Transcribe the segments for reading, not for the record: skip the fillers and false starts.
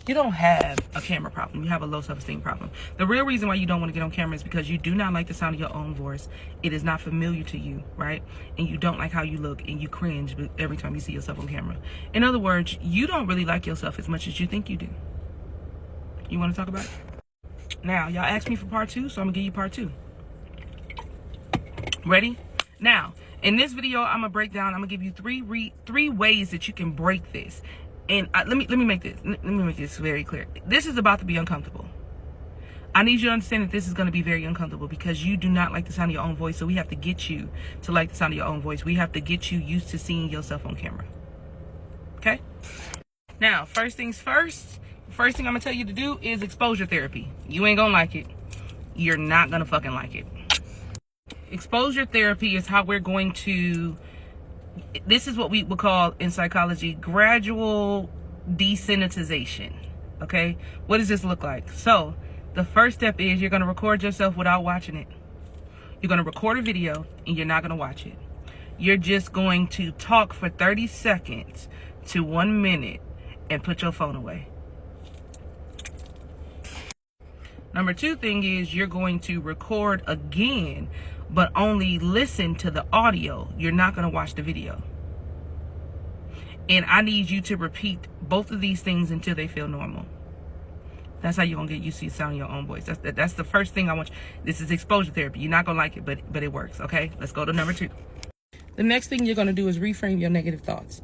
You don't have a camera problem. You have a low self-esteem problem. The real reason why you don't want to get on camera is because you do not like the sound of your own voice. It is not familiar to you, right? And you don't like how you look, and you cringe every time you see yourself on camera. In other words, you don't really like yourself as much as you think you do. You want to talk about it? Now, y'all asked me for part 2, so I'm going to give you part 2. Ready? Now, in this video, I'm going to break down, I'm going to give you three ways that you can break this. And let me make this very clear. This is about to be uncomfortable. I need you to understand that this is going to be very uncomfortable because you do not like the sound of your own voice. So we have to get you to like the sound of your own voice. We have to get you used to seeing yourself on camera. Okay? Now, first things first. First thing I'm going to tell you to do is exposure therapy. You ain't going to like it. You're not going to fucking like it. Exposure therapy is how we're going to... This is what we would call in psychology gradual desensitization. Okay, what does this look like? So the first step is you're going to record yourself without watching it. You're going to record a video and you're not going to watch it. You're just going to talk for 30 seconds to 1 minute and put your phone away. Number 2 thing is you're going to record again, but only listen to the audio. You're not going to watch the video. And I need you to repeat both of these things until they feel normal. That's how you're going to get used to the sound of your own voice. That's the first thing I want you. This is exposure therapy. You're not going to like it, but it works. Okay, let's go to number 2. The next thing you're going to do is reframe your negative thoughts.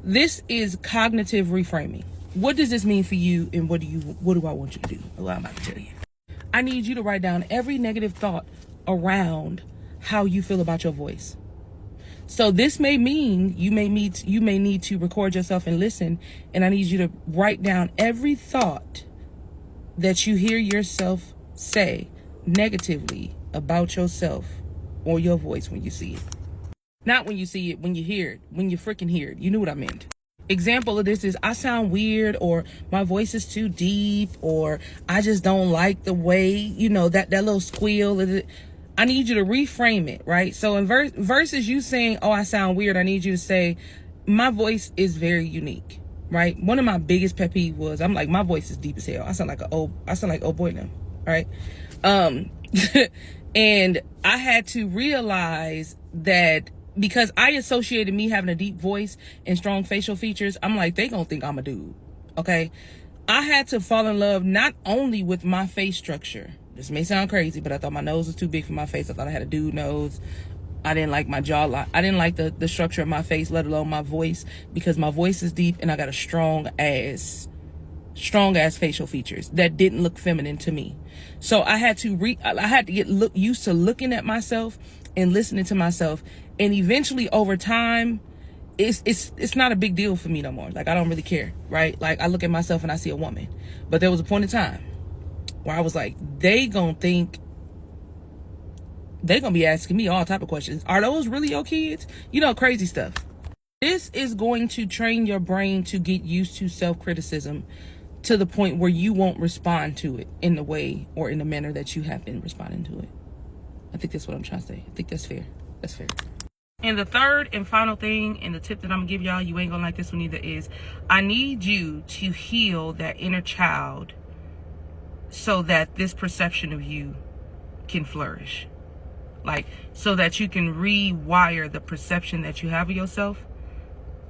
This is cognitive reframing. What does this mean for you, and what do I want you to do? Well, I'm about to tell you. I need you to write down every negative thought around how you feel about your voice. So this may mean you may need to record yourself and listen, and I need you to write down every thought that you hear yourself say negatively about yourself or your voice when you see it. Not when you see it, when you hear it, when you freaking hear it. You knew what I meant. Example of this is I sound weird, or my voice is too deep, or I just don't like the way, that little squeal. I need you to reframe it, right? So in versus you saying, oh, I sound weird, I need you to say, my voice is very unique, right? One of my biggest pet peeves was, I'm like, my voice is deep as hell. I sound like old boy now, right? And I had to realize that because I associated me having a deep voice and strong facial features, I'm like, they gonna think I'm a dude, okay? I had to fall in love not only with my face structure. This may sound crazy, but I thought my nose was too big for my face. I thought I had a dude nose. I didn't like my jawline. I didn't like the structure of my face, let alone my voice, because my voice is deep and I got a strong ass facial features that didn't look feminine to me. So I had to get used to looking at myself and listening to myself, and eventually over time, it's not a big deal for me no more. Like, I don't really care, right? Like, I look at myself and I see a woman, but there was a point in time where I was like, they gonna be asking me all type of questions. Are those really your kids? Crazy stuff. This is going to train your brain to get used to self-criticism to the point where you won't respond to it in the way or in the manner that you have been responding to it. I think that's what I'm trying to say. I think that's fair. That's fair. And the third and final thing, and the tip that I'm gonna give y'all, you ain't gonna like this one either, is I need you to heal that inner child so that this perception of you can flourish. Like, so that you can rewire the perception that you have of yourself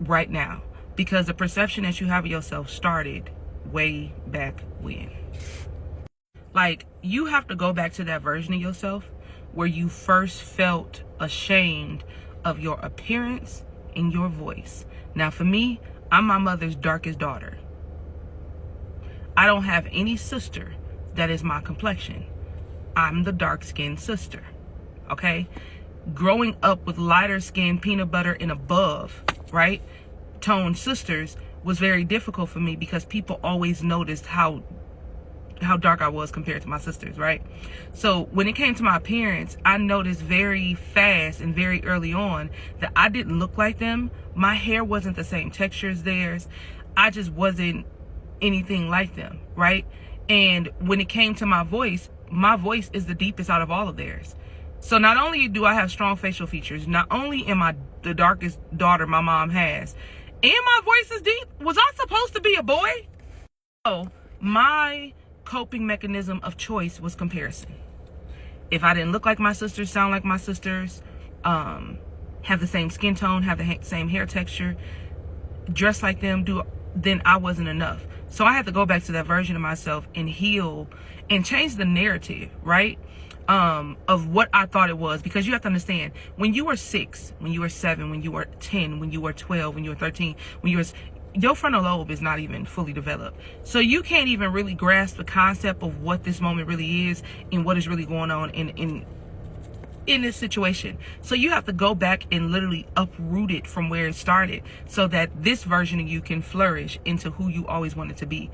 right now. Because the perception that you have of yourself started way back when. Like, you have to go back to that version of yourself where you first felt ashamed of your appearance and your voice. Now, for me, I'm my mother's darkest daughter. I don't have any sister that is my complexion. I'm the dark-skinned sister, okay? Growing up with lighter skin, peanut butter and above, right, toned sisters was very difficult for me because people always noticed how dark I was compared to my sisters, right? So when it came to my appearance, I noticed very fast and very early on that I didn't look like them. My hair wasn't the same texture as theirs. I just wasn't anything like them, right? And when it came to my voice is the deepest out of all of theirs. So not only do I have strong facial features, not only am I the darkest daughter my mom has, and my voice is deep. Was I supposed to be a boy? So my coping mechanism of choice was comparison. If I didn't look like my sisters, sound like my sisters, have the same skin tone, have the same hair texture, dress like them, then I wasn't enough. So I had to go back to that version of myself and heal and change the narrative, right? Of what I thought it was. Because you have to understand, when you were 6, when you were 7, when you were 10, when you were 12, when you were 13, your frontal lobe is not even fully developed. So you can't even really grasp the concept of what this moment really is and what is really going on in this situation. So you have to go back and literally uproot it from where it started so that this version of you can flourish into who you always wanted to be.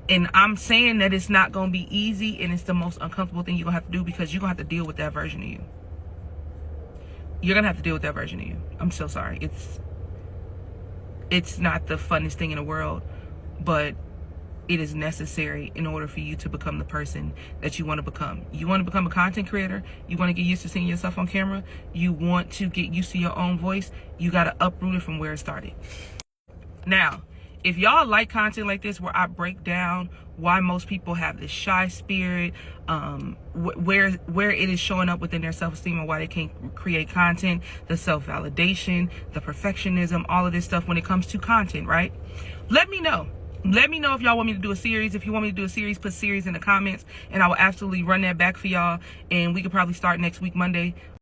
And I'm saying that it's not going to be easy, and it's the most uncomfortable thing you're going to have to do, because you're going to have to deal with that version of you. You're going to have to deal with that version of you. I'm so sorry. It's not the funnest thing in the world, but it is necessary in order for you to become the person that you want to become. You want to become a content creator. You want to get used to seeing yourself on camera. You want to get used to your own voice. You got to uproot it from where it started. Now, if y'all like content like this, where I break down why most people have this shy spirit, where it is showing up within their self-esteem and why they can't create content, the self-validation, the perfectionism, all of this stuff when it comes to content, right? Let me know. Let me know if y'all want me to do a series. If you want me to do a series, put series in the comments, and I will absolutely run that back for y'all. And we could probably start next week, Monday.